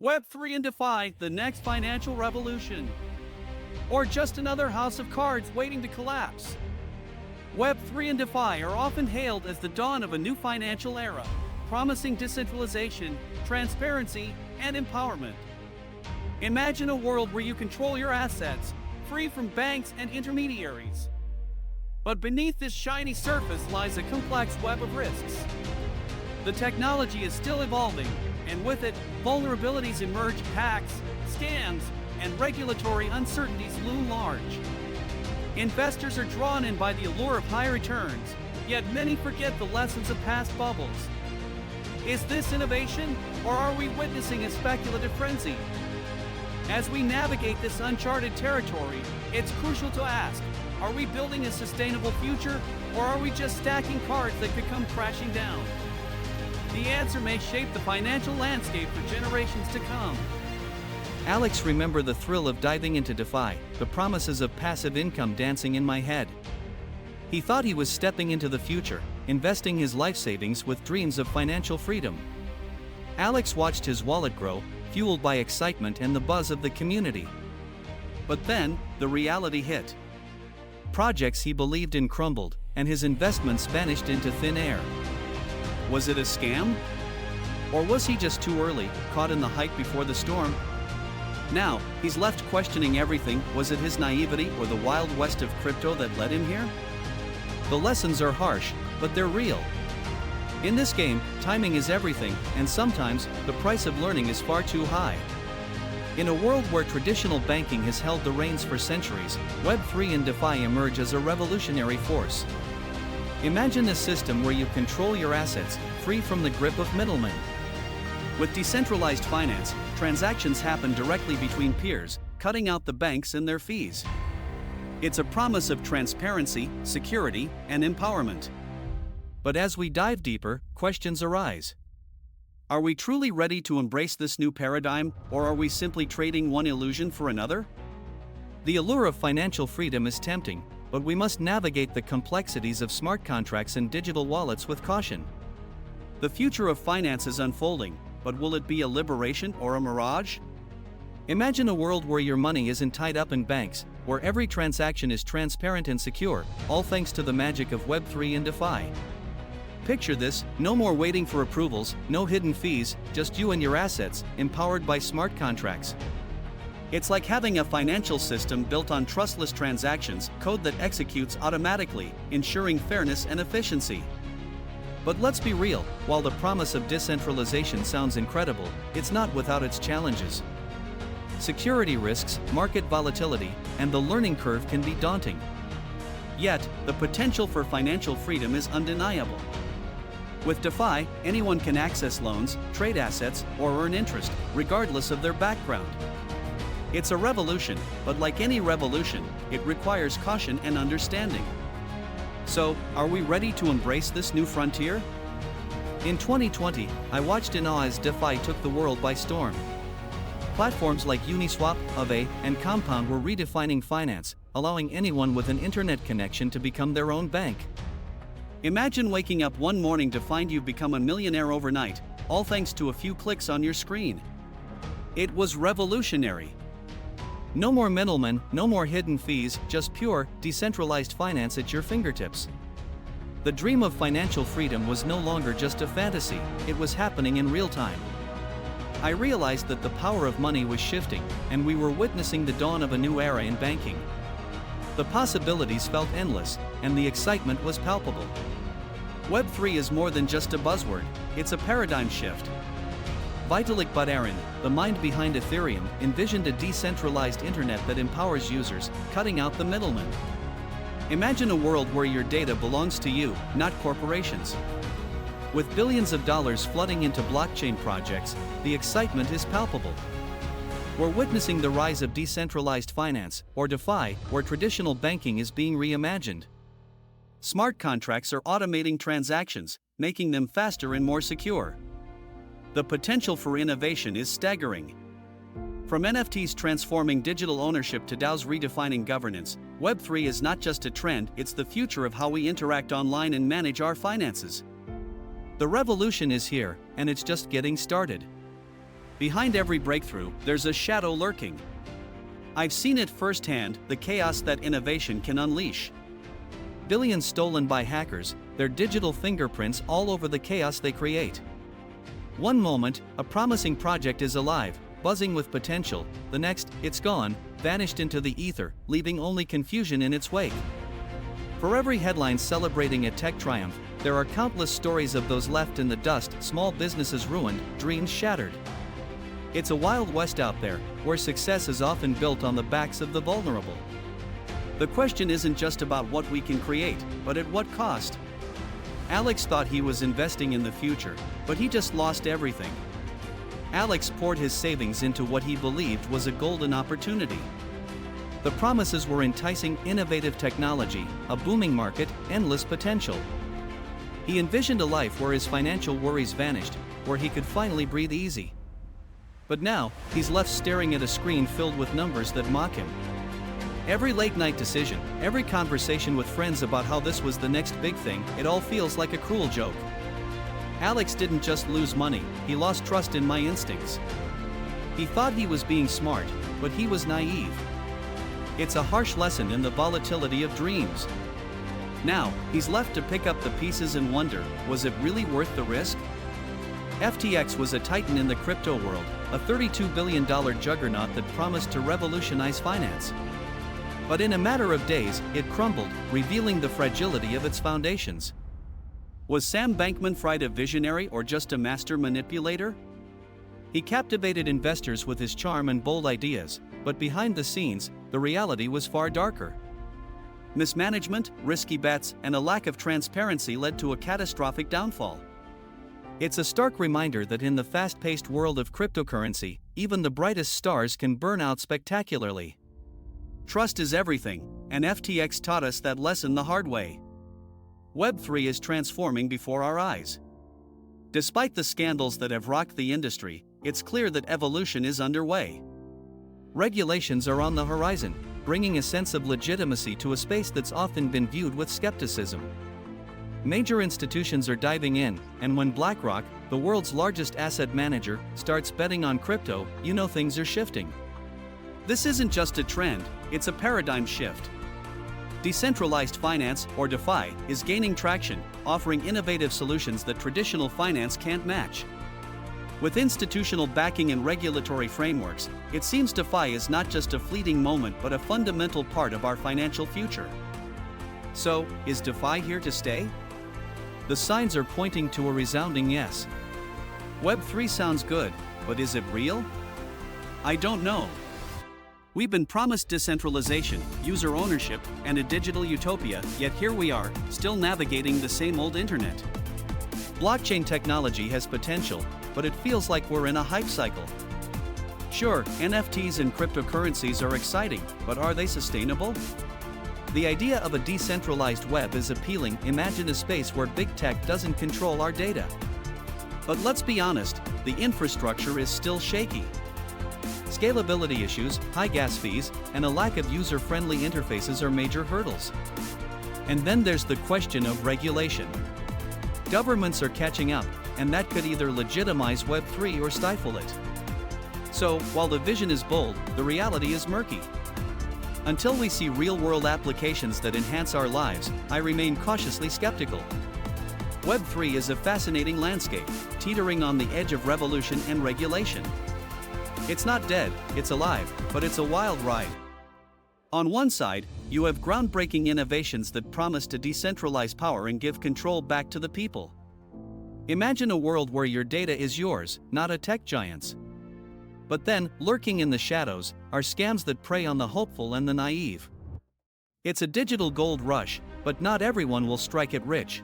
Web3 and DeFi, the next financial revolution. Or just another house of cards waiting to collapse. Web3 and DeFi are often hailed as the dawn of a new financial era, promising decentralization, transparency, and empowerment. Imagine a world where you control your assets, free from banks and intermediaries. But beneath this shiny surface lies a complex web of risks. The technology is still evolving, and with it, vulnerabilities emerge, hacks, scams, and regulatory uncertainties loom large. Investors are drawn in by the allure of high returns, yet many forget the lessons of past bubbles. Is this innovation, or are we witnessing a speculative frenzy? As we navigate this uncharted territory, it's crucial to ask, are we building a sustainable future, or are we just stacking cards that could come crashing down? The answer may shape the financial landscape for generations to come. Alex, remember the thrill of diving into DeFi, the promises of passive income dancing in my head. He thought he was stepping into the future, investing his life savings with dreams of financial freedom. Alex watched his wallet grow, fueled by excitement and the buzz of the community. But then, the reality hit. Projects he believed in crumbled, and his investments vanished into thin air. Was it a scam? Or was he just too early, caught in the hype before the storm? Now, he's left questioning everything. Was it his naivety or the wild west of crypto that led him here? The lessons are harsh, but they're real. In this game, timing is everything, and sometimes, the price of learning is far too high. In a world where traditional banking has held the reins for centuries, Web3 and DeFi emerge as a revolutionary force. Imagine a system where you control your assets, free from the grip of middlemen. With decentralized finance, transactions happen directly between peers, cutting out the banks and their fees. It's a promise of transparency, security, and empowerment. But as we dive deeper, questions arise. Are we truly ready to embrace this new paradigm, or are we simply trading one illusion for another? The allure of financial freedom is tempting, but we must navigate the complexities of smart contracts and digital wallets with caution. The future of finance is unfolding, but will it be a liberation or a mirage? Imagine a world where your money isn't tied up in banks, where every transaction is transparent and secure, all thanks to the magic of Web3 and DeFi. Picture this: no more waiting for approvals, no hidden fees, just you and your assets, empowered by smart contracts. It's like having a financial system built on trustless transactions, code that executes automatically, ensuring fairness and efficiency. But let's be real, while the promise of decentralization sounds incredible, it's not without its challenges. Security risks, market volatility, and the learning curve can be daunting. Yet, the potential for financial freedom is undeniable. With DeFi, anyone can access loans, trade assets, or earn interest, regardless of their background. It's a revolution, but like any revolution, it requires caution and understanding. So, are we ready to embrace this new frontier? In 2020, I watched in awe as DeFi took the world by storm. Platforms like Uniswap, Aave, and Compound were redefining finance, allowing anyone with an internet connection to become their own bank. Imagine waking up one morning to find you've become a millionaire overnight, all thanks to a few clicks on your screen. It was revolutionary. No more middlemen, no more hidden fees, just pure, decentralized finance at your fingertips. The dream of financial freedom was no longer just a fantasy, it was happening in real time. I realized that the power of money was shifting, and we were witnessing the dawn of a new era in banking. The possibilities felt endless, and the excitement was palpable. Web3 is more than just a buzzword, it's a paradigm shift. Vitalik Buterin, the mind behind Ethereum, envisioned a decentralized internet that empowers users, cutting out the middlemen. Imagine a world where your data belongs to you, not corporations. With billions of dollars flooding into blockchain projects, the excitement is palpable. We're witnessing the rise of decentralized finance, or DeFi, where traditional banking is being reimagined. Smart contracts are automating transactions, making them faster and more secure. The potential for innovation is staggering. From NFTs transforming digital ownership to DAOs redefining governance, Web3 is not just a trend, it's the future of how we interact online and manage our finances. The revolution is here, and it's just getting started. Behind every breakthrough, there's a shadow lurking. I've seen it firsthand, the chaos that innovation can unleash. Billions stolen by hackers, their digital fingerprints all over the chaos they create. One moment, a promising project is alive, buzzing with potential, the next, it's gone, vanished into the ether, leaving only confusion in its wake. For every headline celebrating a tech triumph, there are countless stories of those left in the dust, small businesses ruined, dreams shattered. It's a wild west out there, where success is often built on the backs of the vulnerable. The question isn't just about what we can create, but at what cost. Alex thought he was investing in the future, but he just lost everything. Alex poured his savings into what he believed was a golden opportunity. The promises were enticing, innovative technology, a booming market, endless potential. He envisioned a life where his financial worries vanished, where he could finally breathe easy. But now, he's left staring at a screen filled with numbers that mock him. Every late-night decision, every conversation with friends about how this was the next big thing, it all feels like a cruel joke. Alex didn't just lose money, he lost trust in my instincts. He thought he was being smart, but he was naive. It's a harsh lesson in the volatility of dreams. Now, he's left to pick up the pieces and wonder, was it really worth the risk? FTX was a titan in the crypto world, a $32 billion juggernaut that promised to revolutionize finance. But in a matter of days, it crumbled, revealing the fragility of its foundations. Was Sam Bankman-Fried a visionary or just a master manipulator? He captivated investors with his charm and bold ideas, but behind the scenes, the reality was far darker. Mismanagement, risky bets, and a lack of transparency led to a catastrophic downfall. It's a stark reminder that in the fast-paced world of cryptocurrency, even the brightest stars can burn out spectacularly. Trust is everything, and FTX taught us that lesson the hard way. Web3 is transforming before our eyes. Despite the scandals that have rocked the industry, it's clear that evolution is underway. Regulations are on the horizon, bringing a sense of legitimacy to a space that's often been viewed with skepticism. Major institutions are diving in, and when BlackRock, the world's largest asset manager, starts betting on crypto, you know things are shifting. This isn't just a trend, it's a paradigm shift. Decentralized finance, or DeFi, is gaining traction, offering innovative solutions that traditional finance can't match. With institutional backing and regulatory frameworks, it seems DeFi is not just a fleeting moment but a fundamental part of our financial future. So, is DeFi here to stay? The signs are pointing to a resounding yes. Web3 sounds good, but is it real? I don't know. We've been promised decentralization, user ownership, and a digital utopia, yet here we are, still navigating the same old internet. Blockchain technology has potential, but it feels like we're in a hype cycle. Sure, NFTs and cryptocurrencies are exciting, but are they sustainable? The idea of a decentralized web is appealing. Imagine a space where big tech doesn't control our data. But let's be honest, the infrastructure is still shaky. Scalability issues, high gas fees, and a lack of user-friendly interfaces are major hurdles. And then there's the question of regulation. Governments are catching up, and that could either legitimize Web3 or stifle it. So, while the vision is bold, the reality is murky. Until we see real-world applications that enhance our lives, I remain cautiously skeptical. Web3 is a fascinating landscape, teetering on the edge of revolution and regulation. It's not dead, it's alive, but it's a wild ride. On one side, you have groundbreaking innovations that promise to decentralize power and give control back to the people. Imagine a world where your data is yours, not a tech giant's. But then, lurking in the shadows, are scams that prey on the hopeful and the naive. It's a digital gold rush, but not everyone will strike it rich.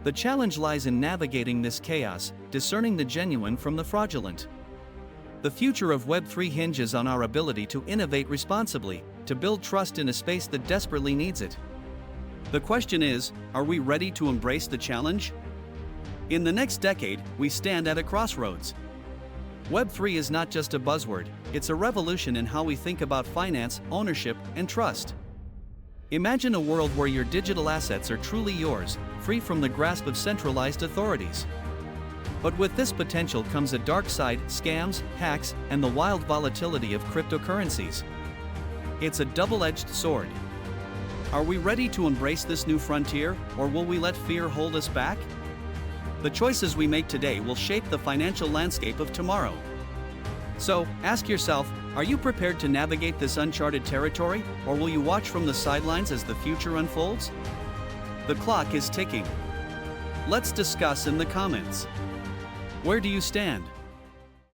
The challenge lies in navigating this chaos, discerning the genuine from the fraudulent. The future of Web3 hinges on our ability to innovate responsibly, to build trust in a space that desperately needs it. The question is, are we ready to embrace the challenge? In the next decade, we stand at a crossroads. Web3 is not just a buzzword, it's a revolution in how we think about finance, ownership, and trust. Imagine a world where your digital assets are truly yours, free from the grasp of centralized authorities. But with this potential comes a dark side: scams, hacks, and the wild volatility of cryptocurrencies. It's a double-edged sword. Are we ready to embrace this new frontier, or will we let fear hold us back? The choices we make today will shape the financial landscape of tomorrow. So, ask yourself, are you prepared to navigate this uncharted territory, or will you watch from the sidelines as the future unfolds? The clock is ticking. Let's discuss in the comments. Where do you stand?